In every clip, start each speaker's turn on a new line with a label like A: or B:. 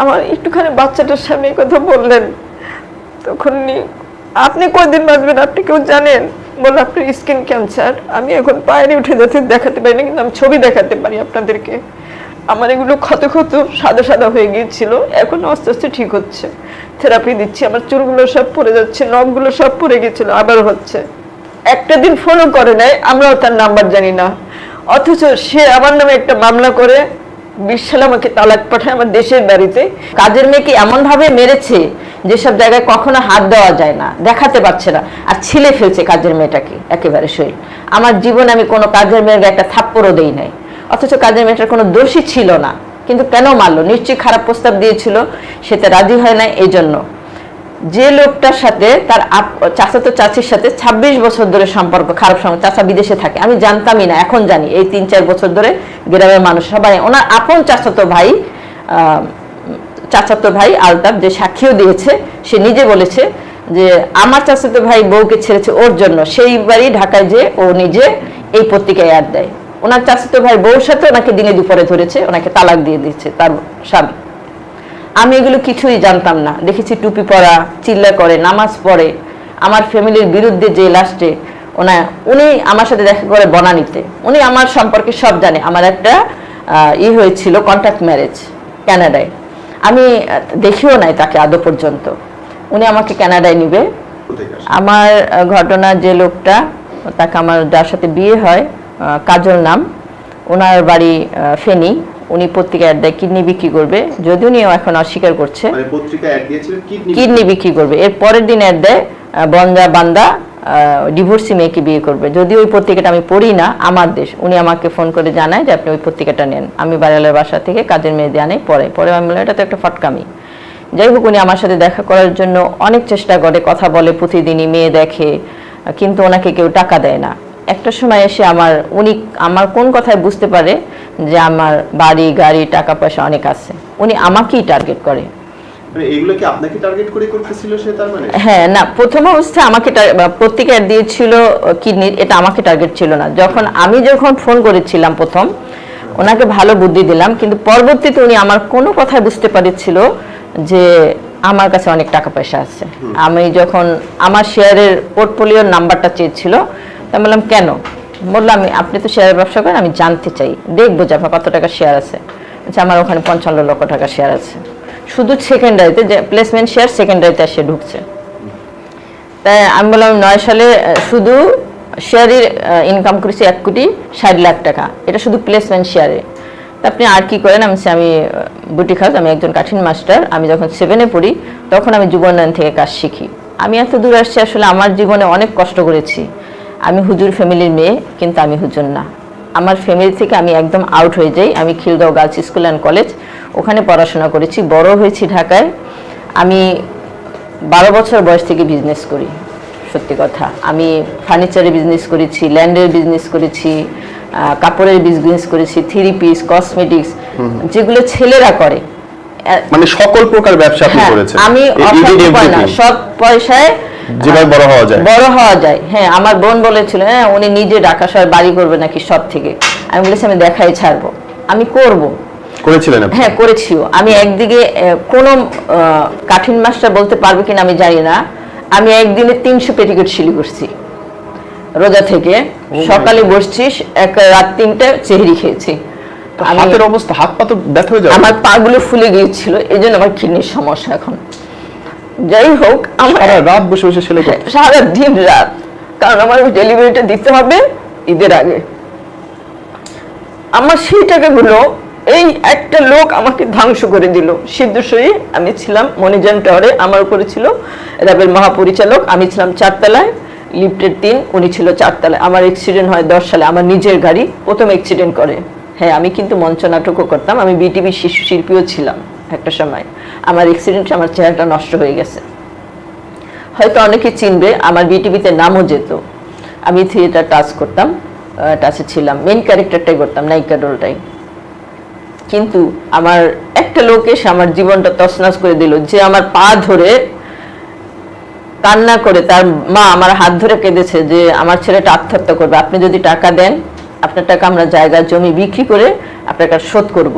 A: আমার একটুখানি বাচ্চাটার সামনে কথা বললেন, তখন আপনি কয়দিন বাঁচবেন আপনি কেউ জানেন? বলে আপনার স্কিন ক্যান্সার। আমি এখন বাইরে উঠে যেতে দেখাতে পারি না, কিন্তু আমি ছবি দেখাতে পারি আপনাদেরকে। আমার এগুলো ক্ষত ক্ষত সাদা সাদা হয়ে গিয়েছিল, এখন আস্তে আস্তে ঠিক হচ্ছে, থেরাপি দিচ্ছি। আমার চুলগুলো সব পড়ে যাচ্ছে, নখগুলো সব পড়ে গেছিল, আবার হচ্ছে। একটা দিন ফোনও করে নাই, আমরাও তার নাম্বার জানি না, অথচ সে আমার নামে একটা মামলা করে 20 সালে আমাকে তালাক পাঠায় আমার দেশের বাড়িতে।
B: কাজের মেয়েকে এমন ভাবে মেরেছে যেসব জায়গায় কখনো হাত দেওয়া যায় না, দেখাতে পারছে না, আর ছিলে ফেলছে কাজের মেয়েটাকে একেবারে শরীর। আমার জীবনে আমি কোনো কাজের মেয়ের একটা থাপ্পড়ও দেই নাই, অথচ কাজের মেয়েটার কোনো দোষই ছিল না, কিন্তু কেন মারলো? নিশ্চয়ই খারাপ প্রস্তাব দিয়েছিল, সেটা রাজি হয় না। এই জন্য যে লোকটার সাথে তার চাচাতো চাচির সাথে 26 বছর ধরে সম্পর্ক, খারাপ সম্পর্ক, চাচা বিদেশে থাকে, আমি জানতামই না, এখন জানি। এই 3-4 বছর ধরে গ্রামের মানুষ সবাই, ওনার আপন চাচাতো ভাই আলতাফ, যে সাক্ষীও দিয়েছে, সে নিজে বলেছে যে আমার চাচাতো ভাই বউকে ছেড়েছে ওর জন্য, সেই বাড়ি ঢাকায় যে ও নিজে এই পত্রিকায় অ্যাড দেয়। ওনার চাচাতো ভাই বউর সাথে ওনাকে দিনে দুপুরে ধরেছে, ওনাকে তালাক দিয়ে দিচ্ছে তার স্বামী। আমি এগুলো কিছুই জানতাম না, দেখেছি টুপি পরা, চিল্লা করে, নামাজ পড়ে, আমার ফ্যামিলির বিরুদ্ধে যে লাস্টে উনি আমার সাথে দেখা করে বনানীতে, উনি আমার সম্পর্কে সব জানে। আমার একটা হয়েছিল কন্ট্রাক্ট ম্যারেজ কানাডায়, আমি দেখিও নাই তাকে আদৌ পর্যন্ত। উনি আমাকে কানাডায় নিবে। আমার ঘটনা, যে লোকটা, তাকে আমার যার সাথে বিয়ে হয়, কাজল নাম, ওনার বাড়ি ফেনী। উনি পত্রিকা অ্যাড দেয় কিডনি বিক্রি করবে, যদিও উনি এখন অস্বীকার করছে, কিডনি বিক্রি করবে। এর পরের দিন অ্যাড দেয় বান্দা ডিভোর্সি মেয়েকে বিয়ে করবে, যদিও ওই পত্রিকাটা আমি পড়ি না, আমার দেশ। উনি আমাকে ফোন করে জানায় যে আপনি ওই পত্রিকাটা নেন। আমি বাড়িওয়ালার বাসা থেকে কাজের মেয়ে দিয়ে আনে, পরে আমি বললাম এটা তো একটা ফটকামি। যাই হোক, উনি আমার সাথে দেখা করার জন্য অনেক চেষ্টা করে, কথা বলে প্রতিদিনই, মেয়ে দেখে, কিন্তু ওনাকে কেউ টাকা দেয় না। একটা সময় এসে উনি আমার কোন কথায় বুঝতে পারে যে আমার বাড়ি গাড়ি টাকা পয়সা অনেক আছে, উনি আমাকেই টার্গেট করে।
C: এগুলো কি আপনাকে টার্গেট করে করতেছিল সে? তার মানে
B: হ্যাঁ, না, প্রথম অবস্থায় আমাকে পত্রিকা দিয়েছিল কিডনির, এটা আমাকে টার্গেট ছিল না। আমি যখন ফোন করেছিলাম প্রথম, ওনাকে ভালো বুদ্ধি দিলাম, কিন্তু পরবর্তীতে উনি আমার কোনো কথায় বুঝতে পারছিল যে আমার কাছে অনেক টাকা পয়সা আছে। আমি যখন আমার শেয়ারের পোর্টফোলিওর নাম্বারটা চেয়েছিল, তা বললাম কেন? বললাম আপনি তো শেয়ারের ব্যবসা করেন, আমি জানতে চাই, দেখবো যে আপনার কত টাকা শেয়ার আছে। আচ্ছা, আমার ওখানে 55 লক্ষ টাকা শেয়ার আছে, শুধু সেকেন্ডারিতে, যে প্লেসমেন্ট শেয়ার সেকেন্ডারিতে এসে ঢুকছে। তাই আমি বললাম 9 সালে শুধু শেয়ারের ইনকাম করেছি 1,60,00,000 টাকা, এটা শুধু প্লেসমেন্ট শেয়ারে। তা আপনি আর কি করেন? আমি বুটিক হাউস, আমি একজন কাঠিন মাস্টার। আমি যখন 7-এ পড়ি তখন আমি যুব উন্নয়ন থেকে কাজ শিখি। আমি এত দূর আসছি, আসলে আমার জীবনে অনেক কষ্ট করেছি। আমি হুজুর ফ্যামিলির মেয়ে, কিন্তু আমি হুজুর না। আমার ফ্যামিলি থেকে আমি একদম আউট হয়ে যাই। আমি Khilgaon girls school and college, ওখানে পড়াশোনা করেছি, বড় হয়েছি ঢাকায়। আমি 12 বছর বয়স থেকে বিজনেস করি। সত্যি কথা, আমি ফার্নিচারের বিজনেস করেছি, ল্যান্ডের বিজনেস করেছি, কাপড়ের বিজনেস করেছি, 3 পিস, কসমেটিক্স, যেগুলো ছেলেরা করে,
C: মানে সকল প্রকার ব্যবসা আপনি করেছেন।
B: আমি সব পয়সায়
C: যেভাবে বড় হওয়া যায়।
B: হ্যাঁ, আমার বোন বলেছিল হ্যাঁ উনি নিজে ঢাকা শহরে বাড়ি করবে নাকি সব থেকে। আমি বলেছি আমি দেখাই ছাড়বো, আমি করব।
C: করেছিলেন?
B: হ্যাঁ, করেছিও। আমি একদিকে কোনো কাঠিন মাস্টার বলতে পারবে কিনা আমি জানি না, আমি একদিনে 300 পেটিকোট সিলি করছি রোজা থেকে। সকালে বসছি, রাত 3টে সেহরি খেয়েছি।
C: হাতের অবস্থা, হাত পা তো ব্যথা হয়ে যাবে।
B: আমার পা গুলো ফুলে গিয়েছিল, এই জন্য আমার কিডনির সমস্যা এখন। যাই হোক,
C: সারা রাত বসে বসে সেলাই করতে?
B: সারা দিন রাত, কারণ আমার ডেলিভারিটা দিতে হবে ঈদের আগে। আমার সেই টাকাগুলো এই একটা লোক আমাকে ধ্বংস করে দিল। সিদ্ধেশ্বরী, আমি ছিলাম মনিজান টাওয়ারে, আমার উপরে ছিল র্যাবের মহাপরিচালক, আমি ছিলাম 4 তলায়, লিফটের 3, উনি ছিল 4 তলায়। আমার অ্যাক্সিডেন্ট হয় 10 সালে, আমার নিজের গাড়ি প্রথম অ্যাক্সিডেন্ট করে। হ্যাঁ, আমি কিন্তু মঞ্চ নাটকও করতাম, আমি বিটিভি শিশু শিল্পীও ছিলাম একটা সময়। আমার অ্যাক্সিডেন্টে আমার চেহারাটা নষ্ট হয়ে গেছে, হয়তো অনেকে চিনবে, আমার বিটিভিতে নামও যেত। আমি থিয়েটার টাচ করতাম, টাচে ছিলাম, মেইন ক্যারেক্টারটাই করতাম, নায়িকা রোলটাই। কিন্তু আমার একটা লোক এসে আমার জীবনটা তছনছ করে দিল, যে আমার পা ধরে কান্না করে, তার মা আমার হাত ধরে কেঁদেছে যে আমার ছেলেটা আত্মহত্যা করবে, আপনি যদি টাকা দেন আপনার টাকা আমরা জায়গা জমি বিক্রি করে আপনার কাছে শোধ করব।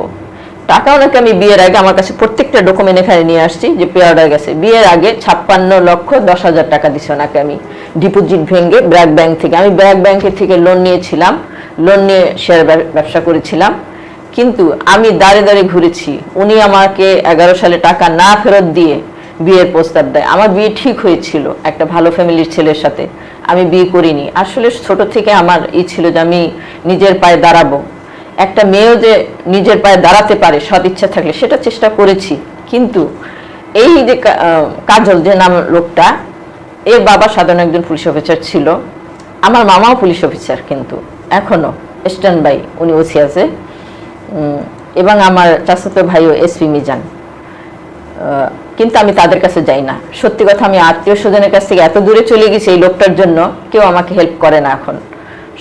B: টাকা ওনাকে আমি বিয়ের আগে আমার কাছে প্রত্যেকটা ডকুমেন্ট এখানে নিয়ে আসছি যে পে অর্ডার গেছে। বিয়ের আগে 56,10,000 টাকা দিছে ওনাকে আমি ডিপোজিট ভেঙে ব্র্যাক ব্যাংক থেকে। আমি ব্র্যাক ব্যাংকের থেকে লোন নিয়েছিলাম, লোন নিয়ে শেয়ার ব্যবসা করেছিলাম। কিন্তু আমি দাঁড়ে দাঁড়ে ঘুরেছি, উনি আমাকে 11 সালে টাকা না ফেরত দিয়ে বিয়ের প্রস্তাব দেয়। আমার বিয়ে ঠিক হয়েছিল একটা ভালো ফ্যামিলির ছেলের সাথে, আমি বিয়ে করিনি। আসলে ছোট থেকে আমার ছিল যে আমি নিজের পায়ে দাঁড়াবো। একটা মেয়েও যে নিজের পায়ে দাঁড়াতে পারে সৎ ইচ্ছা থাকলে, সেটা চেষ্টা করেছি। কিন্তু এই যে কাজল যে নাম লোকটা, এর বাবা সাধারণ একজন পুলিশ অফিসার ছিল, আমার মামাও পুলিশ অফিসার কিন্তু এখনো স্ট্যান্ড বাই, উনি ওসি আছে, এবং আমার চাচাতো ভাইও এসপি মিজান। কিন্তু আমি তাদের কাছে যাই না। সত্যি কথা, আমি আত্মীয় স্বজনের কাছ থেকে এত দূরে চলে গেছি এই লোকটার জন্য, কেউ আমাকে হেল্প করে না এখন।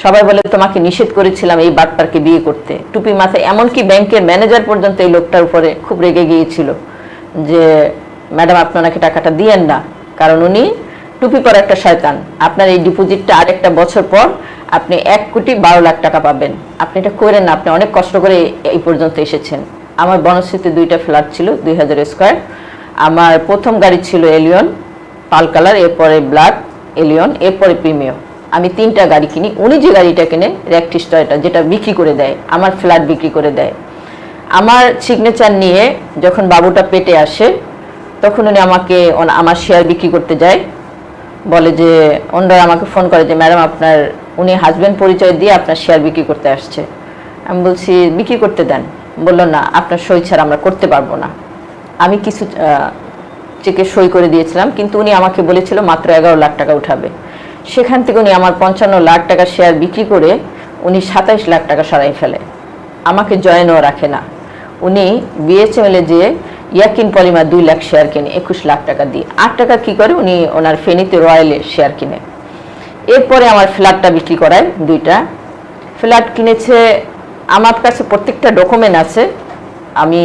B: সবাই বলে তোমাকে নিষেধ করেছিলাম এই বাটপারকে বিয়ে করতে, টুপি মাথায়। এমনকি ব্যাংকের ম্যানেজার পর্যন্ত এই লোকটার উপরে খুব রেগে গিয়েছিল যে ম্যাডাম আপনি ওনাকে টাকাটা দিয়েন না, কারণ উনি টুপি পরা একটা শয়তান। আপনার এই ডিপোজিটটা আরেকটা বছর পর আপনি 1,12,00,000 টাকা পাবেন, আপনি এটা করেন না, আপনি অনেক কষ্ট করে এই পর্যন্ত এসেছেন। আমার বনশ্রীতে 2টা ফ্ল্যাট ছিল, 2000 স্কোয়ার। আমার প্রথম গাড়ি ছিল এলিয়ন পাল কালার, এরপরে ব্ল্যাক এলিয়ন, এরপরে প্রিমিয়। আমি 3টা গাড়ি কিনি। উনি যে গাড়িটা কিনে র্যাকটিস টয়টা, যেটা বিক্রি করে দেয়, আমার ফ্ল্যাট বিক্রি করে দেয়। আমার সিগনেচার নিয়ে যখন বাবুটা পেটে আসে, তখন উনি আমাকে আমার শেয়ার বিক্রি করতে যায়। বলে যে ওনারা আমাকে ফোন করে যে ম্যাডাম আপনার, উনি হাজব্যান্ড পরিচয় দিয়ে আপনার শেয়ার বিক্রি করতে আসছে। আমি বলছি বিক্রি করতে দেন। বললো না, আপনার সই ছাড়া আমরা করতে পারবো না। আমি কিছু চেকে সই করে দিয়েছিলাম, কিন্তু উনি আমাকে বলেছিল মাত্র 11 লাখ টাকা উঠাবে। সেখান থেকে উনি আমার 55 লাখ টাকা শেয়ার বিক্রি করে উনি 27 লাখ টাকা সরাই ফেলে। আমাকে জয়েনও রাখে না। উনি বিএচএমএল যে ইয়াকিন পলিমার 2 লাখ শেয়ার কিনে 21 লাখ টাকা দিয়ে। 8 টাকা কি করে উনি ওনার ফেনীতে রয়্যালে শেয়ার কিনে। এরপরে আমার ফ্ল্যাটটা বিক্রি করায় 2টা ফ্ল্যাট কিনেছে। আমার কাছে প্রত্যেকটা ডকুমেন্ট আছে। আমি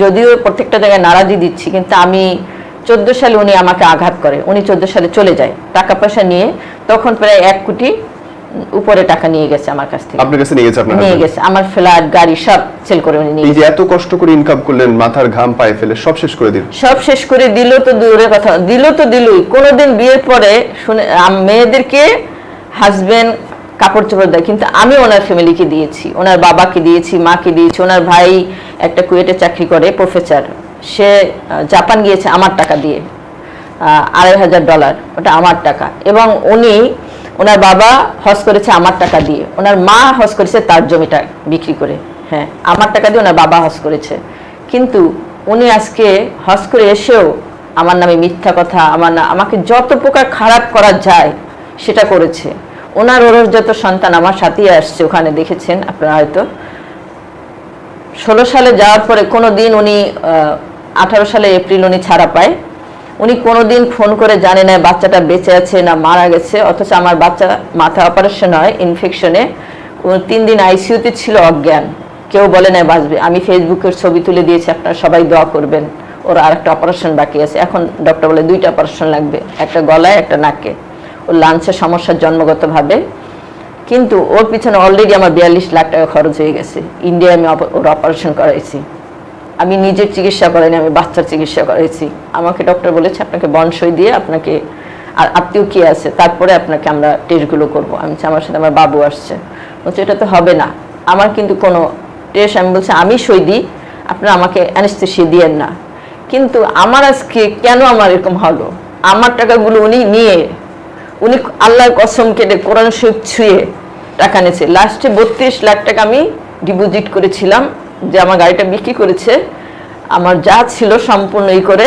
B: যদিও প্রত্যেকটা জায়গায় নারাজি দিচ্ছি, কিন্তু আমি 14 সালে উনি আমাকে আঘাত করে। উনি 14 সালে চলে যায় টাকা পয়সা নিয়ে, তখন প্রায় 1 কোটি উপরে টাকা নিয়ে গেছে আমার কাছ থেকে।
C: আপনার কাছে নিয়ে গেছে? আপনার
B: নিয়ে গেছে আমার ফ্ল্যাট গাড়ি সব সেল করে উনি নিয়ে
C: এই যে এত কষ্ট করে ইনকাম করলেন, মাথার ঘাম পায়ে ফেলে সব শেষ করে দিল।
B: সব শেষ করে দিল তো দূরের কথা, দিল তো দিলই। কোনোদিন বিয়ের পরে শুনে মেয়েদেরকে হাজবেন্ড কাপড় চোপড় দেয়, কিন্তু আমি ওনার ফ্যামিলিকে দিয়েছি, ওনার বাবাকে দিয়েছি, মাকে দিয়েছি। ওনার ভাই একটা কুয়েটে চাকরি করে, প্রফেসর, সে জাপান গিয়েছে আমার টাকা দিয়ে, $2,500, ওটা আমার টাকা। এবং ওনার বাবা হজ করেছে আমার টাকা দিয়ে, ওনার মা হজ করেছে তার জমিটা বিক্রি করে। হ্যাঁ, আমার টাকা দিয়ে ওনার বাবা হজ করেছে। কিন্তু উনি আজকে হজ করে এসেও আমার নামে মিথ্যা কথা, আমাকে যত প্রকার খারাপ করা যায় সেটা করেছে। ওনার যত সন্তান আমার সাথেই আসছে, ওখানে দেখেছেন আপনারা হয়তো। 16 সালে যাওয়ার পরে কোনো দিন উনি 18 সালে এপ্রিল উনি ছাড়া পায়। উনি কোনোদিন ফোন করে জানে না বাচ্চাটা বেঁচে আছে না মারা গেছে। অথচ আমার বাচ্চা মাথা অপারেশন হয় ইনফেকশনে, 3 দিন আইসিইউতে ছিল, অজ্ঞান, কেউ বলে না বাঁচবে। আমি ফেসবুকের ছবি তুলে দিয়েছি, আপনারা সবাই দোয়া করবেন। ওর আরেকটা অপারেশন বাকি আছে, এখন ডক্টর বলে 2টা অপারেশন লাগবে, একটা গলায় একটা নাকে। ওর লাঞ্চের সমস্যা জন্মগতভাবে, কিন্তু ওর পিছনে অলরেডি আমার 42 লাখ টাকা খরচ হয়ে গেছে। ইন্ডিয়ায় আমি ওর অপারেশন করাইছি। আমি নিজের চিকিৎসা করাইনি, আমি বাচ্চার চিকিৎসা করাইছি। আমাকে ডক্টর বলেছে আপনাকে বনসই দিয়ে আপনাকে, আর আত্মীয় কি আছে, তারপরে আপনাকে আমরা টেস্টগুলো করবো। আমি আমার সাথে আমার বাবু আসছে, বলছে এটা তো হবে না, আমার কিন্তু কোনো টেস্ট। আমি বলছি আমি সই দিই, আপনারা আমাকে অ্যানেস্থেসিয়া দিয়েন না। কিন্তু আমার আজকে কেন আমার এরকম হলো? আমার টাকাগুলো উনি নিয়ে, উনি আল্লাহর কসম কেটে কোরআন শরীফ ছুঁয়ে টাকা নিয়েছে। লাস্টে 32 লাখ টাকা আমি ডিপোজিট করেছিলাম, যে আমার গাড়িটা বিক্রি করেছে, আমার যা ছিল সম্পূর্ণ করে।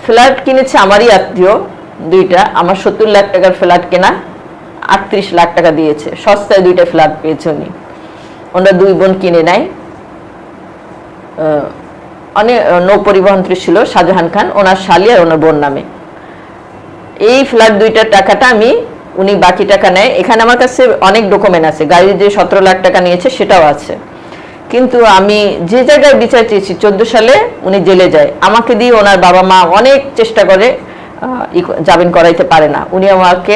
B: ফ্ল্যাট কিনেছে আমারই আত্মীয় 2টা, আমার 70 লাখ টাকার ফ্ল্যাট কেনা, 38 লাখ টাকা দিয়েছে। সস্তায় 2টা ফ্ল্যাট পেয়েছে উনি। ওনারা 2 বোন কিনে নেয়। অনেক নৌ পরিবহন ছিল শাহজাহান খান, ওনার শালি আর ওনার বোন নামে। এই ফ্ল্যাট 2টার টাকাটা উনি বাকি টাকা নেয়। এখানে আমার কাছে অনেক ডকুমেন্ট আছে, গাড়ির যে 17 লাখ টাকা নিয়েছে সেটাও আছে। কিন্তু আমি যে জায়গায় বিচার চেয়েছি, 14 সালে উনি জেলে যায়, আমাকে দিয়ে ওনার বাবা মা অনেক চেষ্টা করে জামিন করাইতে পারে না। উনি আমাকে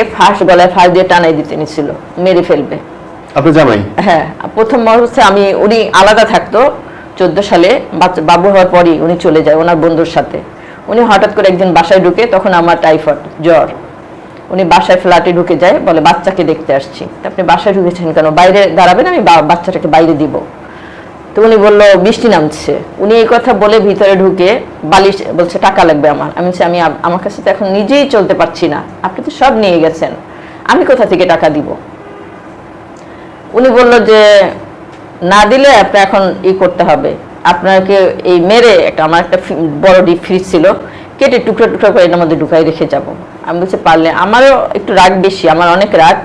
B: গলায় ফাঁস দিয়ে টানাই দিতে নিছিল, মেরে ফেলবে।
C: আপনার জামাই?
B: হ্যাঁ, প্রথম অবস্থায় উনি আলাদা থাকতো 14 সালে বাবু হওয়ার পরই উনি চলে যায় ওনার বন্ধুর সাথে। উনি হঠাৎ করে একদিন বাসায় ঢুকে, তখন আমার টাইফয়েড জ্বর, উনি বাসায় ফ্ল্যাটে ঢুকে যায়, বলে বাচ্চাকে দেখতে আসছি। আপনি বাসায় ঢুকেছেন কেন? বাইরে দাঁড়াবেন, আমি বাচ্চাটাকে বাইরে দিব। তো উনি বললো বৃষ্টি নামছে। উনি এই কথা বলে ভিতরে ঢুকে বালিশ বলছে টাকা লাগবে আমার। আমি বলছি আমি আমার কাছে তো এখন নিজেই চলতে পারছি না, আপনি তো সব নিয়ে গেছেন, আমি কোথা থেকে টাকা দিব? উনি বলল যে না দিলে আপনি এখন করতে হবে, আপনাকে এই মেরে আমার একটা বড় ডিপ ফ্রিজ ছিল, কেটে টুকরো টুকরো করে এর মধ্যে ঢুকাই রেখে যাব। আমি বলছি পারলে, আমারও একটু রাগ বেশি, আমার অনেক রাগ।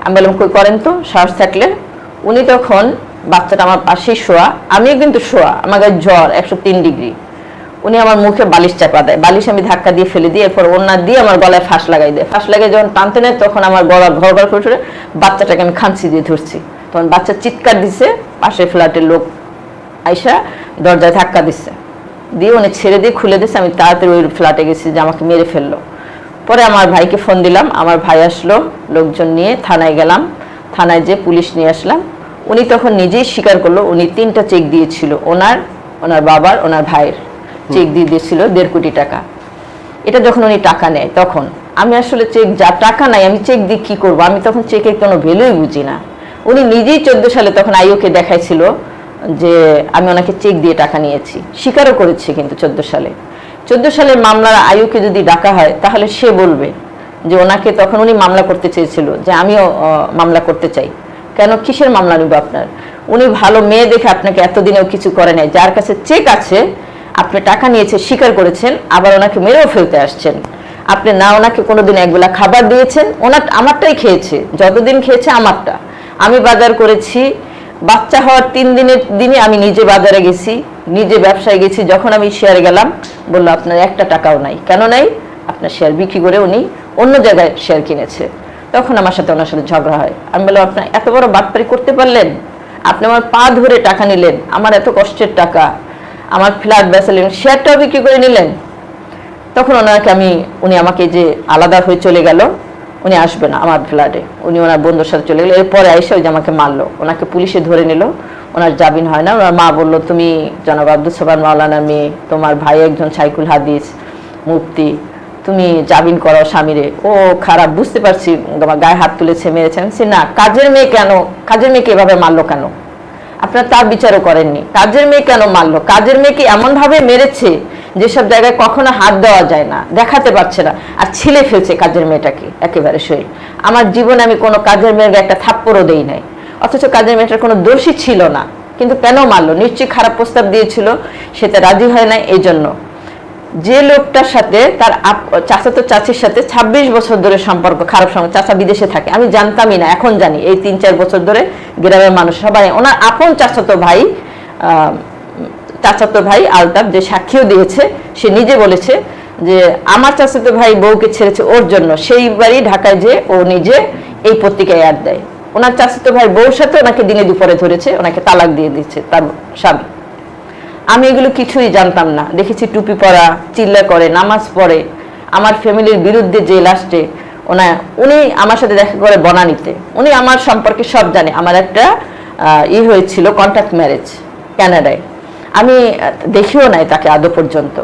B: আমি বললাম কই করেন তো, সাহস থাকলে। উনি তখন, বাচ্চাটা আমার পাশেই শোয়া, আমিও কিন্তু শোয়া, আমার গায়ে জ্বর 103 ডিগ্রি। উনি আমার মুখে বালিশ চাপা দেয়, বালিশ আমি ধাক্কা দিয়ে ফেলে দিই, এরপর ওনা দিয়ে আমার গলায় ফাঁস লাগাই দেয়। ফাঁস লাগাই যখন টানতে নেয় তখন আমার গলা ঘর ঘর করে উঠে, বাচ্চাটাকে আমি খামচি দিয়ে ধরছি। তখন বাচ্চা চিৎকার দিছে, পাশের ফ্ল্যাটের লোক আইসা দরজায় ধাক্কা দিচ্ছে, দিয়ে উনি ছেড়ে দিয়ে খুলে দিচ্ছে। আমি তাড়াতাড়ি ওই ফ্ল্যাটে গেছি যে আমাকে মেরে ফেললো। পরে আমার ভাইকে ফোন দিলাম, আমার ভাই আসলো, লোকজন নিয়ে থানায় গেলাম, থানায় যে পুলিশ নিয়ে আসলাম। উনি তখন নিজেই স্বীকার করলো উনি 3টা চেক দিয়েছিল, ওনার বাবার, ওনার ভাইয়ের চেক দিয়ে দিয়েছিল 1.5 কোটি টাকা। এটা যখন উনি টাকা নেয়, তখন আমি আসলে চেক, যা টাকা নাই আমি চেক দিয়ে কি করবো, আমি তখন চেকের কোনো ভ্যালুই বুঝি না। উনি নিজেই 14 সালে তখন আইওকে দেখাইছিল যে আমি ওনাকে চেক দিয়ে টাকা নিয়েছি, স্বীকারও করেছি। কিন্তু 14 সালের মামলার আইওকে যদি ডাকা হয় তাহলে সে বলবে যে ওনাকে, তখন উনি মামলা করতে চেয়েছিল যে আমিও মামলা করতে চাই। কেন, কিসের মামলা নিব আপনার? উনি ভালো মেয়ে দেখে আপনাকে এতদিনেও কিছু করে নাই, যার কাছে চেক আছে, আপনি টাকা নিয়েছে স্বীকার করেছেন, আবার ওনাকে মেরেও ফেলতে আসছেন। আপনি না ওনাকে কোনোদিন একবেলা খাবার দিয়েছেন, আমারটাই খেয়েছে, যতদিন খেয়েছে আমারটা। আমি বাজার করেছি, বাচ্চা হওয়ার 3 দিনের দিনে আমি নিজে বাজারে গেছি, নিজে ব্যবসায় গেছি। যখন আমি শেয়ারে গেলাম, বললো আপনার একটা টাকাও নাই। কেন নাই? আপনার শেয়ার বিক্রি করে উনি অন্য জায়গায় শেয়ার কিনেছে। তখন আমার সাথে ওনার সাথে ঝগড়া হয়। আমি বললাম আপনার এত বড় বাটপারি করতে পারলেন? আপনি আমার পা ধরে টাকা নিলেন, আমার এত কষ্টের টাকা, আমার ফ্ল্যাট বেচালেন, শেয়ারটাও বিক্রি করে নিলেন। তখন উনি আমাকে যে আলাদা হয়ে চলে গেল, উনি আসবে না আমার ফ্ল্যাটে, উনি ওনার বন্ধুর সাথে চলে গেল। এরপরে এসে ওই যে আমাকে মারলো, ওনাকে পুলিশে ধরে নিল, ওনার জামিন হয় না। ওনার মা বললো তুমি জনাব আব্দুল সাবার মাওলানার মেয়ে, তোমার ভাই একজন সাইকুল হাদিস মুফতি, তুমি জামিন করো স্বামীরে। ও খারাপ, বুঝতে পারছি, তোমার গায়ে হাত তুলেছে, মেরেছে। আমি না, কাজের মেয়ে কেন, কাজের মেয়েকে এভাবে মারলো কেন? আপনারা তার বিচারও করেননি, কাজের মেয়ে কেন মারলো? কাজের মেয়েকে এমন ভাবে মেরেছে যেসব জায়গায় কখনো হাত দেওয়া যায় না, দেখাতে পারছে না, আর ছিলে ফেলছে কাজের মেয়েটাকে একেবারে শরীর। আমার জীবনে আমি কোনো কাজের মেয়ের একটা থাপ্পড়ও দেই নাই, অথচ কাজের মেয়েটার কোনো দোষী ছিল না, কিন্তু কেন মারলো? নিশ্চয়ই খারাপ প্রস্তাব দিয়েছিল, সেটা রাজি হয় না। এই জন্য যে লোকটার সাথে তার চাচাতো চাচির সাথে 26 বছর ধরে সম্পর্ক, খারাপ সম্পর্ক, চাচা বিদেশে থাকে, আমি জানতামই না, এখন জানি। এই 3-4 বছর ধরে গ্রামের মানুষ সবাই, ওনার আপন চাচাতো ভাই আলতাফ, যে সাক্ষীও দিয়েছে, সে নিজে বলেছে যে আমার চাচাতো ভাই বউকে ছেড়েছে ওর জন্য, সেইবারই ঢাকায় যে ও নিজে এই পত্রিকায় অ্যাড দেয়। ওনার চাচাতো ভাই বউর সাথে ওনাকে দিনে দুপুরে ধরেছে, ওনাকে তালাক দিয়ে দিচ্ছে তার স্বামী। আমি এগুলো কিছুই জানতাম না, দেখেছি টুপি পরা, চিল্লা করে, নামাজ পড়ে, আমার ফ্যামিলির বিরুদ্ধে যে লাস্টে উনি আমার সাথে দেখা করে বনানীতে, উনি আমার সম্পর্কে সব জানে। আমার একটা হয়েছিল কন্ট্রাক্ট ম্যারেজ কানাডায়, আমি দেখিও নাই তাকে আদৌ পর্যন্ত।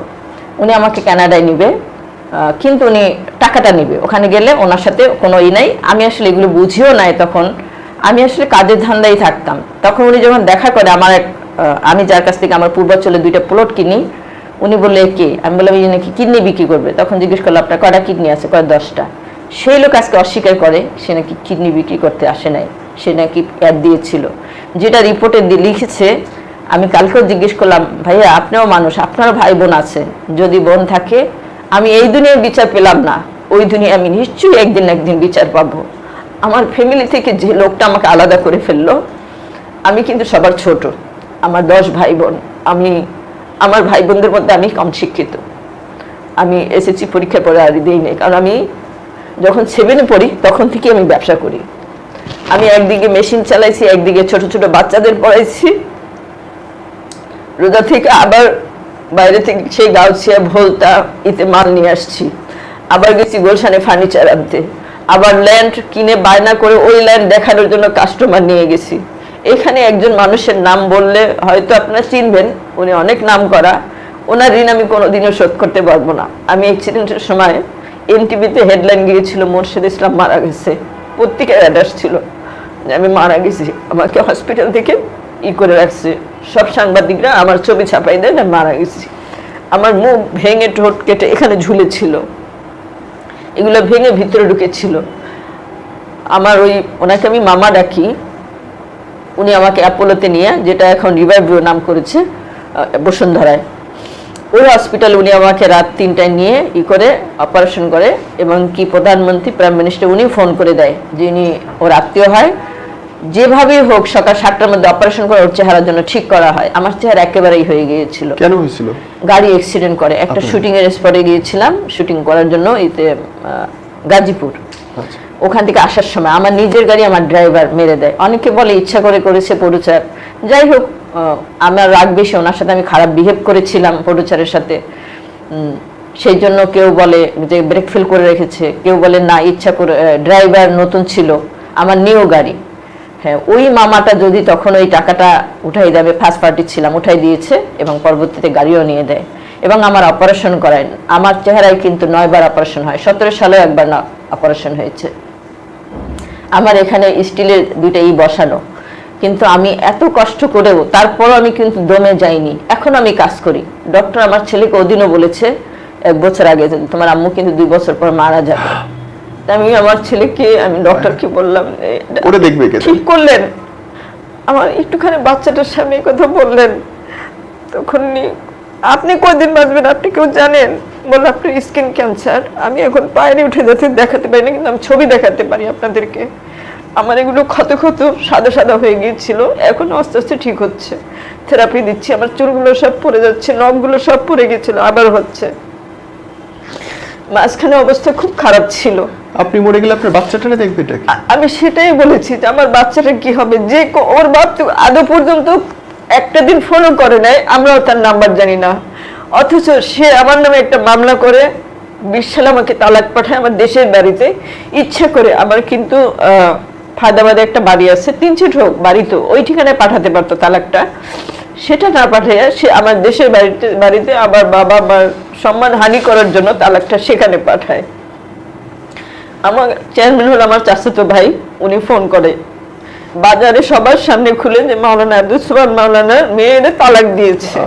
B: উনি আমাকে কানাডায় নিবে, কিন্তু উনি টাকাটা নিবে, ওখানে গেলে ওনার সাথে কোনো নাই। আমি আসলে এগুলো বুঝিও নাই তখন, আমি আসলে কাজের ধান্দায় থাকতাম। তখন উনি যখন দেখা করে, আমি যার কাছ থেকে আমার পূর্বাঞ্চলে 2টা প্লট কিনি, উনি বললে কে? আমি বললাম এই নাকি কিডনি বিক্রি করবে। তখন জিজ্ঞেস করলো আপনার কয়টা কিডনি আছে? কয় 10টা। সেই লোক আজকে অস্বীকার করে সে নাকি কিডনি বিক্রি করতে আসে নাই, সে নাকি অ্যাড দিয়েছিল, যেটা রিপোর্টে লিখেছে। আমি কালকেও জিজ্ঞেস করলাম, ভাইয়া আপনিও মানুষ, আপনারও ভাই বোন আছে, যদি বোন থাকে, আমি এই দুনিয়ায় বিচার পেলাম না, ওই দুনিয়ায় আমি নিশ্চয়ই একদিন বিচার পাবো। আমার ফ্যামিলি থেকে যে লোকটা আমাকে আলাদা করে ফেললো, আমি কিন্তু সবার ছোট, আমার 10 ভাই বোন, আমার ভাই বোনদের মধ্যে আমি কম শিক্ষিত। আমি এসএসসি পরীক্ষার পরে আর দিই নাই, কারণ আমি যখন 7-এ পড়ি তখন থেকে আমি ব্যবসা করি। আমি একদিকে মেশিন চালাইছি, একদিকে ছোট ছোট বাচ্চাদের পড়াইছি, রোজা থেকে আবার বাইরে থেকে সেই গাউছিয়া ভোলতা ইতে মাল নিয়ে আসছি, আবার গেছি গুলশানে ফার্নিচার আনতে, আবার ল্যান্ড কিনে বায়না করে ওই ল্যান্ড দেখানোর জন্য কাস্টমার নিয়ে গেছি। এখানে একজন মানুষের নাম বললে হয়তো আপনারা চিনবেন, উনি অনেক নাম করা, ওনার ঋণ আমি কোনোদিনও শোধ করতে পারবো না। আমি অ্যাক্সিডেন্টের সময় এনটিভিতে হেডলাইন গিয়েছিল মোর্শেদ ইসলাম মারা গেছে, পত্রিকায় অ্যাড আসছিল যে আমি মারা গেছি, আমাকে হসপিটাল থেকে করে রাখছে, সব সাংবাদিকরা আমার ছবি ছাপাই দেয় না মারা গেছি। আমার মুখ ভেঙে ঠোঁট কেটে এখানে ঝুলেছিল, এগুলো ভেঙে ভিতরে ঢুকেছিল। আমার ওনাকে আমি মামা ডাকি, উনি আমাকে অ্যাপোলোতে নিয়ে, যেটা এখন রিভাইভ নাম করেছে বসুন্ধরায়, ওই হসপিটালে উনি আমাকে রাত 3টায় নিয়ে করে অপারেশন করে, এবং কি প্রধানমন্ত্রী প্রাইম মিনিস্টার উনি ফোন করে দেয় যে ইনি ওর আত্মীয় হয়, যেভাবেই হোক সকাল 7টার মধ্যে অপারেশন করে ওর চেহারার জন্য ঠিক করা হয়। আমার চেহারা একেবারেই হয়ে গিয়েছিল।
C: কেন হয়েছিল?
B: গাড়ি অ্যাক্সিডেন্ট করে, একটা শুটিং এর স্পটে গিয়েছিলাম শুটিং করার জন্য, এতে গাজীপুর। ওখান থেকে আসার সময় আমার নিজের গাড়ি আমার ড্রাইভার মেরে দেয়। অনেকে বলে ইচ্ছা করে করেছে পদচার, যাই হোক আমার রাগ বেশি, ওনার সাথে আমি খারাপ বিহেভ করেছিলাম পদচারের সাথে, সেই জন্য কেউ বলে যে ব্রেক ফেল করে রেখেছে, কেউ বলে না ইচ্ছা করে, ড্রাইভার নতুন ছিল, আমার নিউ গাড়ি। হ্যাঁ, ওই মামাটা যদি তখন ওই টাকাটা উঠাই দেবে, ফার্স্ট পার্টি ছিলাম, উঠাই দিয়েছে এবং পরবর্তীতে গাড়িও নিয়ে দেয় এবং আমার অপারেশন করায়। আমার চেহারায় কিন্তু 9 বার অপারেশন হয়, 17 সালে একবার না অপারেশন হয়েছে। আমার এখানে স্টিলের 2টা বসানো, কিন্তু আমি এত কষ্ট করেও তারপরও আমি কিন্তু দমে যাইনি। এখন আমি কাজ করি। ডক্টর আমার ছেলেকে ওদিনও বলেছে 1 বছর আগে যে তোমার আম্মু কিন্তু 2 বছর পর মারা যাবে। আমি আমার ছেলেকে, আমি ডক্টরকে বললাম
C: ওরে দেখবে কে,
A: ঠিক করলেন, আমার একটুখানি বাচ্চাটার সামনে কথা বললেন, তখন আপনি কয়দিন বাঁচবেন আপনি কেউ জানেন? বললো আপনার স্কিন ক্যান্সার। আমি এখন পায়ে উঠে যেতে দেখাতে পারি না, কিন্তু আমি ছবি দেখাতে পারি আপনাদেরকে। আমার এগুলো ক্ষত ক্ষত সাদা সাদা হয়ে গিয়েছিল, এখন আস্তে আস্তে ঠিক হচ্ছে, থেরাপি দিচ্ছি। আমার চুলগুলো সব পড়ে যাচ্ছে, নখগুলো সব পড়ে গেছিল, আবার হচ্ছে। মাঝখানে অবস্থা খুব খারাপ ছিল।
C: আপনি মরে গেলে আপনার বাচ্চাটারে দেখবে এটা কি?
A: আমি সেটাই বলেছি যে আমার বাচ্চাটা কি হবে, যে ওর বাপ তো আদৌ পর্যন্ত একটা দিন ফোনও করে নাই, আমরাও তার নাম্বার জানি না, অথচ সে আমার নামে একটা মামলা করে 20 সালে আমাকে তালাক পাঠায় আমার দেশের বাড়িতে ইচ্ছা করে। আমার কিন্তু ফায়দাবাদে একটা বাড়ি আছে, 3 সিট হোক বাড়ি, তো ওই ঠিকানায় পাঠাতে পারতো তালাকটা, সেটা না পাঠাইয়া সে আমার দেশের বাড়িতে আবার বাবা মার সম্মান হানি করার জন্য তালাকটা সেখানে পাঠায়। আমার চেয়ারম্যান হল আমার চাচাতো ভাই, উনি ফোন করে বাজারে সবার সামনে খুলে যে মাওলানা আব্দুল সুবহান মাওলানার মেয়ের তালাক দিয়েছে।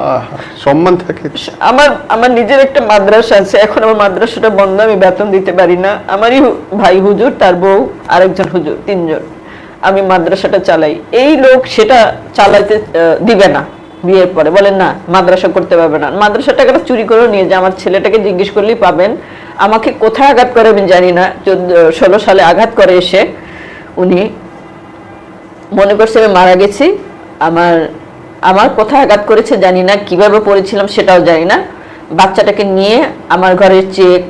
C: সম্মান থাকে।
A: আমার নিজের একটা মাদ্রাসা আছে, এখন আমার মাদ্রাসাটা বন্ধ, আমি বেতন দিতে পারি না। আমারই ভাই হুজুর, তার বউ, আরেকজন হুজুর, 3 জন আমি মাদ্রাসাটা চালাই। এই লোক সেটা চালাতে দিবে না, বিয়ের পরে বলেন না মাদ্রাসা করতে পারবে না। মাদ্রাসা টাকাটা চুরি করেও নিয়ে যায়। আমার ছেলেটাকে জিজ্ঞেস করলেই পাবেন। আমাকে কোথায় আঘাত করে আমি জানি না, 16 সালে আঘাত করে এসে উনি মনে করছে আমি মারা গেছি। আমার কোথায় আঘাত করেছে জানি না, কিভাবে পড়েছিলাম সেটাও জানি না। বাচ্চাটাকে নিয়ে আমার ঘরের চেক,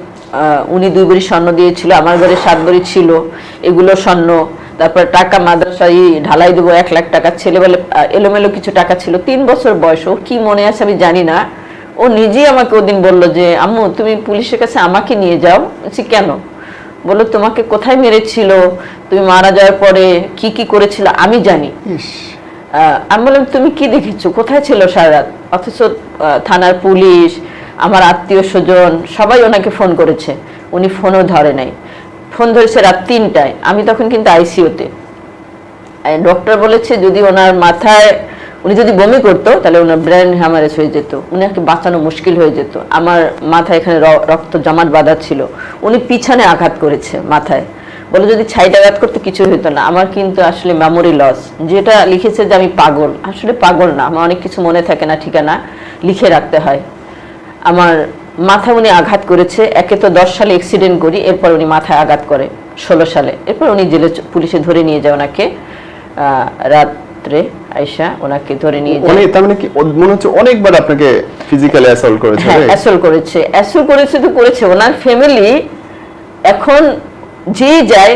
A: উনি 2 ভরি স্বর্ণ দিয়েছিল, আমার ঘরে 7 ভরি ছিল, এগুলো স্বর্ণ, তারপর টাকা মাদ্রাসায় ঢালাই দেবো 1 লাখ টাকা, ছেলেবেলে এলোমেলো কিছু টাকা ছিল, 3 বছর বয়স, ও কি মনে আছে আমি জানি না। ও নিজেই আমাকে ওদিন বললো যে আম্মু তুমি পুলিশের কাছে আমাকে নিয়ে যাও। বলছি কেন? বললো তোমাকে কোথায় মেরেছিল, তুমি মারা যাওয়ার পরে কি কি করেছিল আমি জানি। আমি বললাম তুমি কি দেখেছো, কোথায় ছিল সারা রাত? অথচ থানার পুলিশ, আমার আত্মীয় স্বজন সবাই ওনাকে ফোন করেছে, উনি ফোনও ধরে নাই। ফোন ধরেছে রাত 3টায়, আমি তখন কিন্তু আইসিইউতে। ডক্টর বলেছে যদি ওনার মাথায়, উনি যদি বমি করতো তাহলে ওনার ব্রেন হ্যামারেজ হয়ে যেত, উনাকে বাঁচানো মুশকিল হয়ে যেত। আমার মাথায় এখানে রক্ত জমাট বাঁধা ছিল, উনি পিছনে আঘাত করেছে মাথায়, বলে যদি ছাইটা আঘাত করতে কিছু হতো না। আমার কিন্তু আসলে মেমোরি লস, যেটা লিখেছে যে আমি পাগল, আসলে পাগল না, আমার অনেক কিছু মনে থাকে না, ঠিকানা লিখে রাখতে হয়। আমার মাথায় উনি আঘাত করেছে। একে তো 10 সালে অ্যাক্সিডেন্ট করি, এরপর উনি মাথায় আঘাত করে 16 সালে, এরপর উনি জেলে, পুলিশে ধরে নিয়ে যায় ওনাকে, রাত্রে আয়শা ওনাকে ধরে নিয়ে যায়।
C: তার মানে কি মনে হচ্ছে অনেকবার আপনাকে ফিজিক্যালি অ্যাসল্ট করেছে?
B: হ্যাঁ, অ্যাসল্ট করেছে তো করেছে। ওনার ফ্যামিলি এখন যে যায়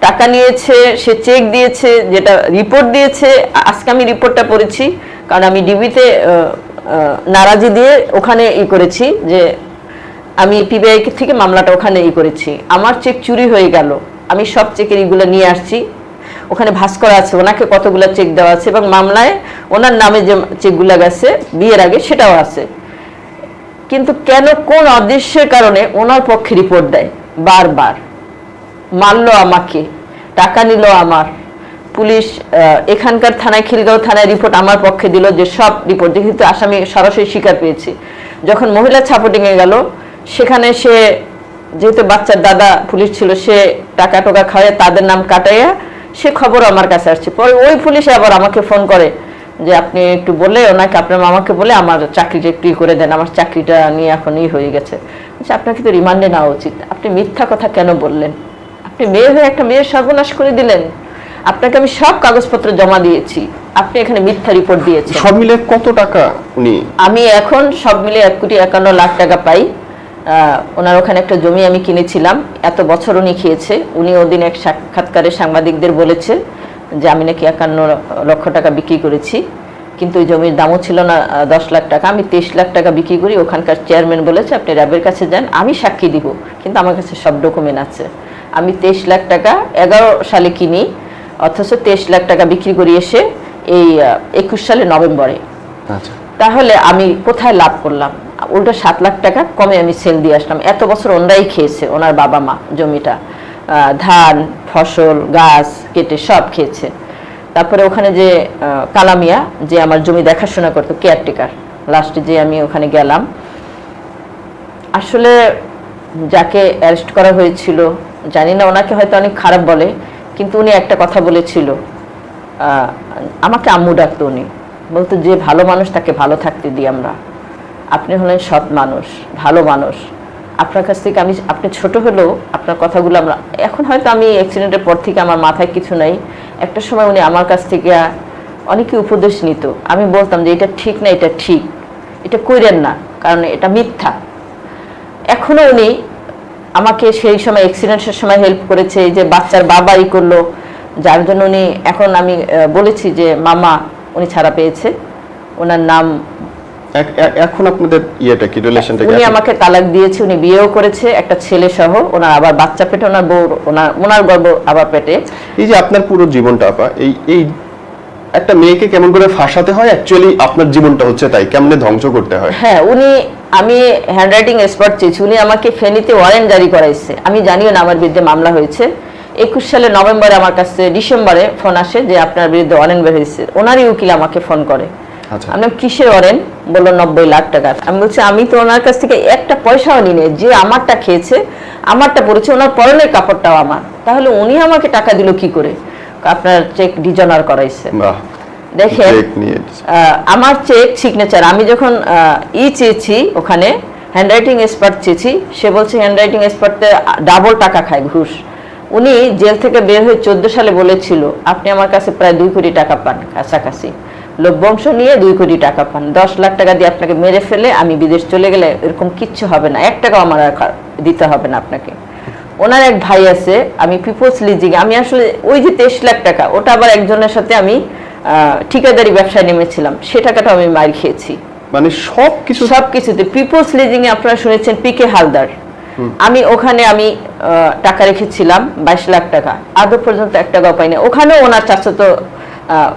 B: টাকা নিয়েছে, সে চেক দিয়েছে, যেটা রিপোর্ট দিয়েছে। আজকে আমি রিপোর্টটা পড়েছি, কারণ আমি ডিবিতে নারাজি দিয়ে ওখানে করেছি যে আমি পিবিআই থেকে মামলাটা ওখানে করেছি। আমার চেক চুরি হয়ে গেল, আমি সব চেকের এগুলো নিয়ে আসছি। ওখানে ভাস করা আছে, ওনাকে কতগুলো চেক দেওয়া আছে, এবং মামলায় ওনার নামে যে চেকগুলো গেছে বিয়ের আগে সেটাও আছে। কিন্তু কেন কোন অদৃশ্যের কারণে ওনার পক্ষে রিপোর্ট দেয় বারবার, মারলো আমাকে, টাকা নিল আমার, পুলিশ এখানকার থানায় খিলগাঁও থানায় রিপোর্ট আমার পক্ষে দিল, যে সব রিপোর্ট যেহেতু আসামি সরাসরি স্বীকার পেয়েছি। যখন মহিলা সাপোর্টিংয়ে গেল সেখানে সে যেহেতু বাচ্চার দাদা পুলিশ ছিল, সে টাকা টোকা খাওয়ায় তাদের নাম কাটাইয়া সে খবর আমার কাছে আসছে। পরে ওই পুলিশে আবার আমাকে ফোন করে যে আপনি একটু বলে ওনাকে, আপনার মামাকে বলে আমার চাকরিটা একটু করে দেন, আমার চাকরিটা নিয়ে এখন হয়ে গেছে। আচ্ছা, আপনাকে তো রিমান্ডে নেওয়া উচিত, আপনি মিথ্যা কথা কেন বললেন? আপনি মেয়ে হয়ে একটা মেয়ের সর্বনাশ করে দিলেন, আপনাকে আমি সব কাগজপত্র জমা দিয়েছি, আপনি এখানে মিথ্যা রিপোর্ট দিয়েছেন।
C: সব মিলে কত টাকা উনি?
B: আমি এখন সব মিলে 1,51,00,000 টাকা পাই। ওনার ওখানে একটা জমি আমি কিনেছিলাম, এত বছর উনি খেয়েছে। উনি ওদিন এক সাক্ষাৎকারে সাংবাদিকদের বলেছে যে আমি নাকি 51 লক্ষ টাকা বিক্রি করেছি, কিন্তু ওই জমির দামও ছিল না 10 লাখ টাকা, আমি 23 লাখ টাকা বিক্রি করি। ওখানকার চেয়ারম্যান বলেছে আপনি র্যাবের কাছে যান, আমি সাক্ষী দিব, কিন্তু আমার কাছে সব ডকুমেন্ট আছে। আমি 23 লাখ টাকা 11 সালে কিনি, অথচ 23 লাখ টাকা বিক্রি করি এসে এই 21 সালে নভেম্বরে।
C: আচ্ছা,
B: তাহলে আমি কোথায় লাভ করলাম? উল্টো 7 লাখ টাকা কমে আমি সেল দিয়ে আসলাম। এত বছর ওনারাই খেয়েছে, ওনার বাবা মা জমিটা, ধান ফসল গাছ কেটে সব খেয়েছে। তারপরে ওখানে যে কালামিয়া যে আমার জমি দেখাশোনা করতো, কেয়ারটেকার, লাস্টে যে আমি ওখানে গেলাম, আসলে যাকে অ্যারেস্ট করা হয়েছিল জানি না, ওনাকে হয়তো অনেক খারাপ বলে, কিন্তু উনি একটা কথা বলেছিল, আমাকে আম্মু ডাকতো, উনি বলতো যে ভালো মানুষ তাকে ভালো থাকতে দিই আমরা, আপনি হলেন সৎ মানুষ, ভালো মানুষ, আপনার কাছ থেকে আমি, আপনি ছোট হলেও আপনার কথাগুলো আমরা, এখন হয়তো আমি অ্যাক্সিডেন্টের পর থেকে আমার মাথায় কিছু নাই, একটা সময় উনি আমার কাছ থেকে অনেকে উপদেশ নিত, আমি বলতাম যে এটা ঠিক না, এটা ঠিক, এটা কইরেন না, কারণ এটা মিথ্যা। এখনো উনি আমাকে সেই সময় অ্যাক্সিডেন্টের সময় হেল্প করেছে, এই যে বাচ্চার বাবাই করলো, যার জন্য উনি, এখন আমি বলেছি যে মামা উনি ছাড়া পেয়েছে, ওনার নাম।
C: এখন আপনাদের ইয়েটা কি, রিলেশনটা কি?
B: উনি আমাকে তালাক দিয়েছে, উনি বিয়েও করেছে একটা ছেলে সহ, ওনার আবার বাচ্চা পেটে, ওনার বউ, ওনার গর্ভ আবার পেটে।
C: এই যে আপনার পুরো জীবনটা আপা, এই একটা মেয়েকে কেমন করে ফাঁসাতে হয়, অ্যাকচুয়ালি আপনার জীবনটা হচ্ছে তাই, কেমনে ধ্বংস করতে হয়?
B: হ্যাঁ, আমি হ্যান্ডরাইটিং এক্সপার্ট চেয়েছি, উনি আমাকে ফেনীতে ওয়ারেন্ট জারি করাইছে, আমি জানিও না আমার বিরুদ্ধে মামলা হয়েছে। 21 সালে নভেম্বরে আমার কাছে, ডিসেম্বরে ফোন আসে যে আপনার বিরুদ্ধে ওয়ারেন্ট বের হয়েছে। ওনারই উকিল আমাকে ফোন করে, আমি কিসের ওয়ারেন্ট? বললো 90 লাখ টাকার। আমি বলছি আমি তো ওনার কাছ থেকে একটা পয়সাও নিই, যে আমারটা খেয়েছে, আমারটা পড়েছে, ওনার পরনের কাপড়টাও আমার, তাহলে উনি আমাকে টাকা দিল কি করে? আপনার চেক ডিজনার করাইছে। দেখেন, আমার চেক সিগনেচার, আমি যখন চেয়েছি ওখানে হ্যান্ডরাইটিং এক্সপার্ট চেয়েছি, সে বলছে হ্যান্ডরাইটিং এক্সপার্টে ডাবল টাকা খায়, ঘুষ। উনি জেল থেকে বের হয়ে 14 সালে বলেছিল আপনি আমার কাছে প্রায় 2 কোটি টাকা পান, কাছাকাছি লোকবংশ নিয়ে 2 কোটি টাকা পান, 10 লাখ টাকা দিয়ে আপনাকে মেরে ফেলে আমি বিদেশ চলে গেলে এরকম কিচ্ছু হবে না, 1 টাকাও আমার দিতে হবে না আপনাকে। ওনার এক ভাই আছে, আমি পিপলস লিজিং, আমি আসলে ওই যে 23 লাখ টাকা, ওটা আবার একজনের সাথে আমি ঠিকাদারি ব্যবসায় নেমেছিলাম, সে টাকাটা আমি মার খেয়েছি।
C: মানে সবকিছুতে
B: পিপলস লিজিং এ আপনারা শুনেছেন পিকে হালদার, আমি ওখানে টাকা রেখেছিলাম 22 লাখ টাকা, আদৌ পর্যন্ত 1 টাকাও পাইনি। ওখানেও ওনার চাচাতো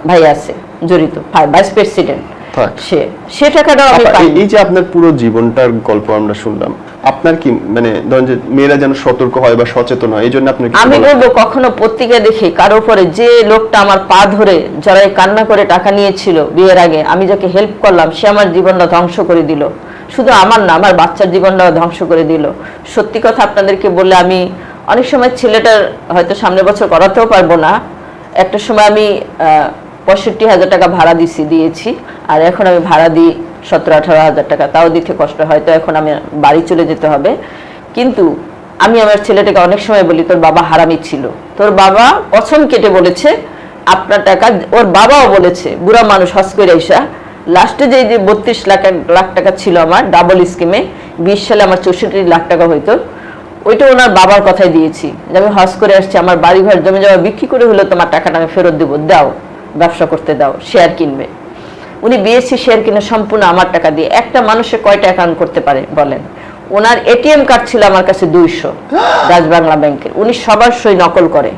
B: ভাই আছে জড়িত, ভাইস প্রেসিডেন্ট, সে টাকাটাও আমি পাই।
C: এই যে আপনার পুরো জীবনটার গল্প আমরা শুনলাম, আপনার কি মানে ধরেন যে মেয়েরা যেন সতর্ক হয় বা সচেতন হয়, এই জন্য আপনি
B: আমি বলবো কখনো পত্রিকা দেখে কারো উপরে, যে লোকটা আমার পা ধরে জড়াই কান্না করে টাকা নিয়েছিল বিয়ের আগে, আমি যাকে হেল্প করলাম সে আমার জীবনটা ধ্বংস করে দিল, শুধু আমার না আমার বাচ্চার জীবনটাও ধ্বংস করে দিল। সত্যি কথা আপনাদেরকে বললে, আমি অনেক সময় ছেলেটার হয়তো সামনের বছর করাতেও পারবো না, একটা সময় আমি 65,000 টাকা ভাড়া দিয়েছি, আর এখন আমি ভাড়া দিই 17-18 হাজার টাকা, তাও দিতে কষ্ট, হয়তো এখন আমি বাড়ি চলে যেতে হবে। কিন্তু আমি আমার ছেলেটাকে অনেক সময় বলি তোর বাবা হারামি ছিল, তোর বাবা কসম কেটে বলেছে আপনার টাকা, ওর বাবাও বলেছে, বুড়া মানুষ হজ করে এসা, লাস্টে যে 32 লাখ টাকা ছিল আমার ডাবল স্কিমে, 20 সালে আমার 64 লাখ টাকা হইতো, ওইটা ওনার বাবার কথাই দিয়েছি যে আমি হজ করে আসছি, আমার বাড়ি ঘর জমি জমা বিক্রি করে হলো তোমার টাকাটা আমি ফেরত দেবো, দাও ব্যবসা করতে দাও, শেয়ার কিনবে। উনি বিএসসি শেয়ার কিনে সম্পূর্ণ আমার টাকা দিয়ে। একটা মানুষে কয়টা অ্যাকাউন্ট করতে পারে বলেন? ওনার এটিএম কার্ড ছিল আমার কাছে 200 রাজবাংলা ব্যাংকের, উনি সবার সই নকল করে,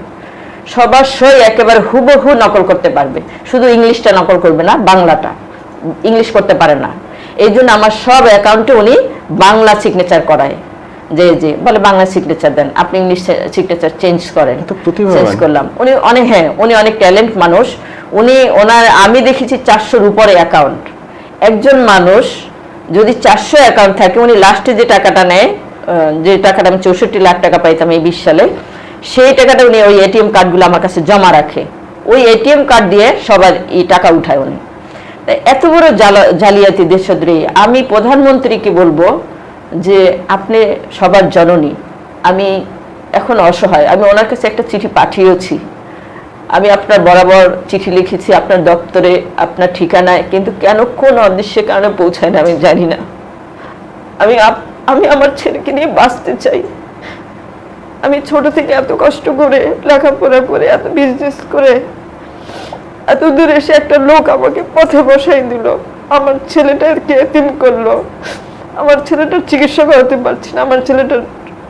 B: সবার সই একেবারে হুবহু নকল করতে পারবে, শুধু ইংলিশটা নকল করবে না, বাংলাটা, ইংলিশ করতে পারে না। এই জন্য আমার সব অ্যাকাউন্টে উনি বাংলা সিগনেচার করায়, যে যে বলে বাংলা সিগনেচার দেন, আপনি ইংলিশ সিগনেচার চেঞ্জ করেন। চেঞ্জ করলাম। উনি অনেক, হ্যাঁ উনি অনেক ট্যালেন্ট মানুষ। উনি ওনার আমি দেখেছি 400-র উপরে অ্যাকাউন্ট। একজন মানুষ যদি 400 অ্যাকাউন্ট থাকে, উনি লাস্টে যে টাকাটা নেয়, যে টাকাটা আমি 64 লাখ টাকা পাইতাম এই 20 সালে, সেই টাকাটা উনি ওই এটিএম কার্ডগুলো আমার কাছে জমা রাখে, ওই এটিএম কার্ড দিয়ে সবার এই টাকা উঠায় উনি। এত বড় জালিয়াতি দেশদ্রোহী। আমি প্রধানমন্ত্রীকে বলবো যে আপনি সবার জননী, আমি এখন অসহায়, আমি ওনার কাছে একটা চিঠি পাঠিয়েছি, আমি আপনার বরাবর চিঠি লিখেছি আপনার দপ্তরে, আপনার ঠিকানায়, কিন্তু কেন কোন অদৃশ্যের কারণে পৌঁছায় না আমি জানি না। আমি আমার ছেলেকে নিয়ে বাঁচতে চাই। আমি ছোট থেকে এত কষ্ট করে লেখাপড়া করে, এত বিজনেস করে, এত দূরে এসে একটা লোক আমাকে পথে বসাই দিল, আমার ছেলেটাকে এতিম করলো, আমার ছেলেটার চিকিৎসা করাতে পারছি না, আমার ছেলেটার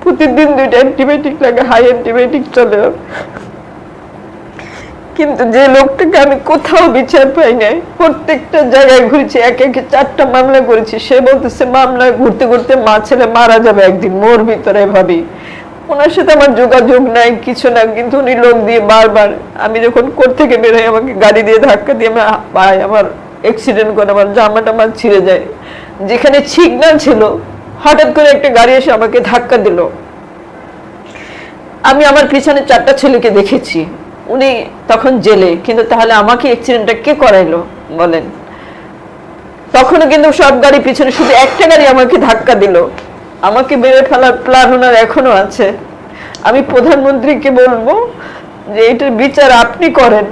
B: প্রতিদিন 2টা অ্যান্টিবায়োটিক লাগে, হাই অ্যান্টিবায়োটিক চলে। কিন্তু যে লোকটাকে আমি কোথাও বিচার পাই নাই, প্রত্যেকটা জায়গায় ঘুরেছি, একে 4টা মামলা করেছি, সে বলতেছে মামলায় ঘুরতে ঘুরতে মা ছেলে মারা যাবে একদিন, মোর ভিতরে ভাবি। ওনার সাথে আমার যোগাযোগ নাই, কিছু না, কিন্তু উনি লোক দিয়ে বারবার, আমি যখন কোর্ট থেকে বের হই আমাকে গাড়ি দিয়ে ধাক্কা দিয়ে আমার অ্যাক্সিডেন্ট করে আমার জামাটা আমার ছিঁড়ে যায়। যেখানে সিগন্যাল ছিল হঠাৎ করে একটা গাড়ি এসে আমাকে ধাক্কা দিল। আমি আমার পিছনে 4টা ছেলেকে দেখেছি, উনি তখন জেলে, কিন্তু তাহলে আমাকে অ্যাক্সিডেন্টটা কে করাইলো বলেন? তখনও কিন্তু সব গাড়ি পিছনে, শুধু একটা গাড়ি আমাকে ধাক্কা দিল। আমাকে মেরে ফেলার প্ল্যান ওনার এখনো আছে। আমি প্রধানমন্ত্রীকে বলবো যে এটার বিচার আপনি করেন,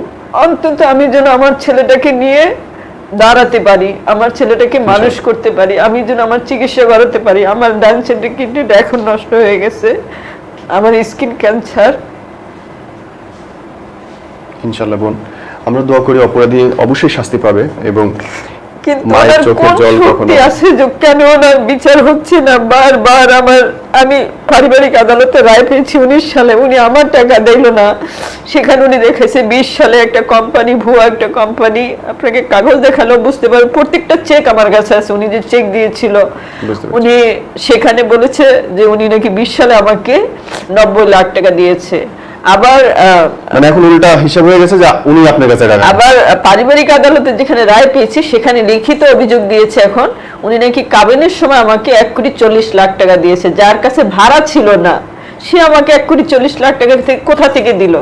B: অন্তত আমি যেন আমার ছেলেটাকে নিয়ে দাঁড়াতে পারি, আমার ছেলেটাকে মানুষ করতে পারি, আমি যেন আমার চিকিৎসা করাতে পারি। আমার ডান সাইডের কিডনিটা এখন নষ্ট হয়ে গেছে, আমার স্কিন ক্যান্সার।
C: ইনশাআল্লাহ বোন, আমরা দোয়া করি অপরাধী অবশ্যই শাস্তি পাবে, এবং
A: কিন্তু
C: মায়ের
A: ওনার
C: চোখে
A: কোন
C: জল
A: শক্তি
C: কখনো
A: আছে যে কেন ওনার বিচার হচ্ছে না? বারবার আমি পারিবারিক আদালতে রায় পেয়েছি 19 সালে, উনি আমার টাকা দিল না। সেখানে উনি দেখেছে 20 সালে একটা কোম্পানি, ভুয়া একটা কোম্পানি, আপনাকে কাগজ দেখালো বুঝতে পারবেন, প্রত্যেকটা চেক আমার কাছে আছে, উনি যে চেক দিয়েছিল। উনি সেখানে বলেছে যে উনি নাকি 20 সালে আমাকে 90 লাখ টাকা দিয়েছে। আবার
C: মানে এখন উল্টা হিসাব হয়ে গেছে যে উনি আপনার কাছে টাকা,
A: আবার পারিবারিক আদালতে যেখানে রায় পেয়েছি সেখানে লিখিত অভিযোগ দিয়েছে এখন উনি নাকি কাবিনের সময় আমাকে 1,40,00,000 টাকা দিয়েছে, যার কাছে ভাড়া ছিল না, সে আমাকে 1,40,00,000 টাকা কোথা থেকে দিল?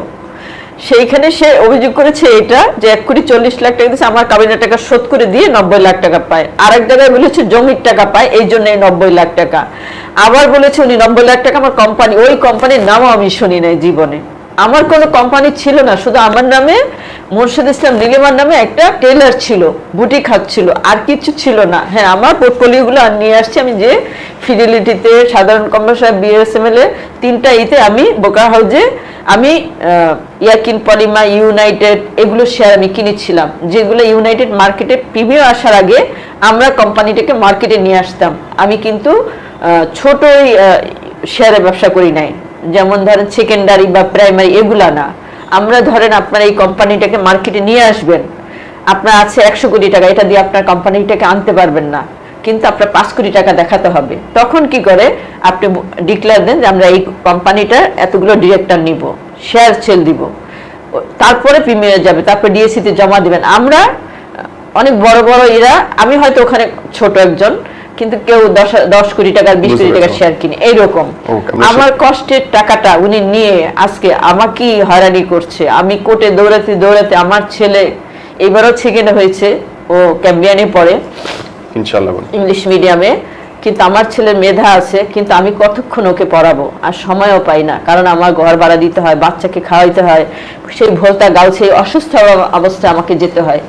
A: সেইখানে সে অভিযোগ করেছে এটা যে 1,40,00,000 টাকা দিয়েছে, আমার কাবিনের টাকা শোধ করে দিয়ে 90 লাখ টাকা পায়। আরেক জায়গায় বলেছে জমির টাকা পায়, এই জন্য 90 লাখ টাকা। আবার বলেছে উনি 90 লাখ টাকা আমার কোম্পানি, ওই কোম্পানির নামও আমি শুনি নাই জীবনে। আমার কোনো কোম্পানি ছিল না, শুধু আমার নামে, মোর্শেদ ইসলাম নীলিমার নামে একটা টেলার ছিল, বুটিক হাত ছিল, আর কিছু ছিল না। হ্যাঁ, আমার পোর্টফোলিওগুলো নিয়ে আসছি আমি, যে ফিডেলিটিতে, সাধারণ কমার্শিয়াল, বিএসএমএল এ 3টা ইতে আমি ব্রোকার হাউসে আমি ইয়াকিন পলিমা, ইউনাইটেড এগুলো শেয়ার আমি কিনেছিলাম, যেগুলো ইউনাইটেড মার্কেটে প্রিমিয়ার আসার আগে আমরা কোম্পানিটাকে মার্কেটে নিয়ে আসতাম। আমি কিন্তু ছোট শেয়ারে ব্যবসা করি নাই, যেমন ধরেন সেকেন্ডারি বা প্রাইমারি এগুলা না। আমরা ধরেন আপনার এই কোম্পানিটাকে মার্কেটে নিয়ে আসবেন, আপনার আছে 100 কোটি টাকা, এটা দিয়ে আপনার কোম্পানিটাকে আনতে পারবেন না, কিন্তু আপনার 5 কোটি টাকা দেখাতে হবে। তখন কি করে আপনি ডিক্লেয়ার দেন যে আমরা এই কোম্পানিটা এতগুলো ডিরেক্টর নিব, শেয়ার সেল দিব, তারপরে প্রিমিয়ার যাবে, তারপরে ডিএসসি তে জমা দিবেন। আমরা অনেক বড় বড় এরা, আমি হয়তো ওখানে ছোট একজন, কিন্তু কেউ 10 কোটি টাকার 20 কোটি টাকার শেয়ার কিনে, এইরকম। আমার কষ্টের টাকাটা উনি নিয়ে আজকে আমাকে হয়রানি করছে। আমি কোর্টে দৌড়াতে দৌড়াতে, আমার ছেলে এবারও সেকেন্ড হয়েছে, ও ক্যাম্বিয়ানে পড়ে
C: ইনশাআল্লাহ
A: ইংলিশ মিডিয়ামে, কিন্তু আমার ছেলের মেধা আছে, কিন্তু আমি কতক্ষণ ওকে পড়াবো, আর সময়ও পাই না, কারণ আমার ঘর ভাড়া দিতে হয়, বাচ্চাকে খাওয়াইতে হয়, সেই ভোলতা গাউছে অসুস্থ অবস্থায় আমাকে যেতে হয়।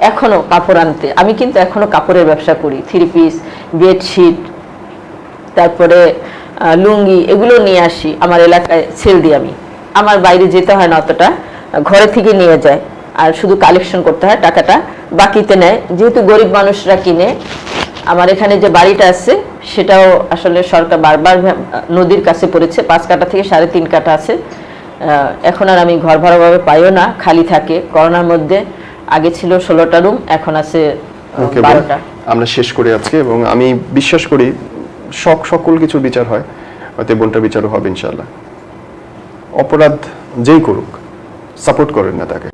A: এখনো কাপড় আনতে, আমি কিন্তু এখনো কাপড়ের ব্যবসা করি, 3 পিস, বেডশিট, তারপরে লুঙ্গি, এগুলো নিয়ে আসি আমার এলাকায় সেল দিই আমি। আমার বাইরে যেতে হয় না অতটা, ঘরে থেকে নিয়ে যায়, আর শুধু কালেকশন করতে হয়, টাকাটা বাকিতে নেয়, যেহেতু গরিব মানুষরা কিনে। আমার এখানে যে বাড়িটা আছে সেটাও আসলে সরকার বারবার নদীর কাছে পড়েছে, 5 কাঠা থেকে 3.5 কাঠা আছে,
B: এখন আর আমি ঘর ভাড়াভাবে পাইও না, খালি থাকে। করোনার মধ্যে আগে ছিল 16টা রুম, এখন আছে
C: ওকে বোন,
B: 12টা।
C: আমরা শেষ করি আজকে, এবং আমি বিশ্বাস করি সকল কিছু বিচার হয়, হয়তো বোনটার বিচারও হবে ইনশাআল্লাহ। অপরাধ যেই করুক, সাপোর্ট করেন না তাকে।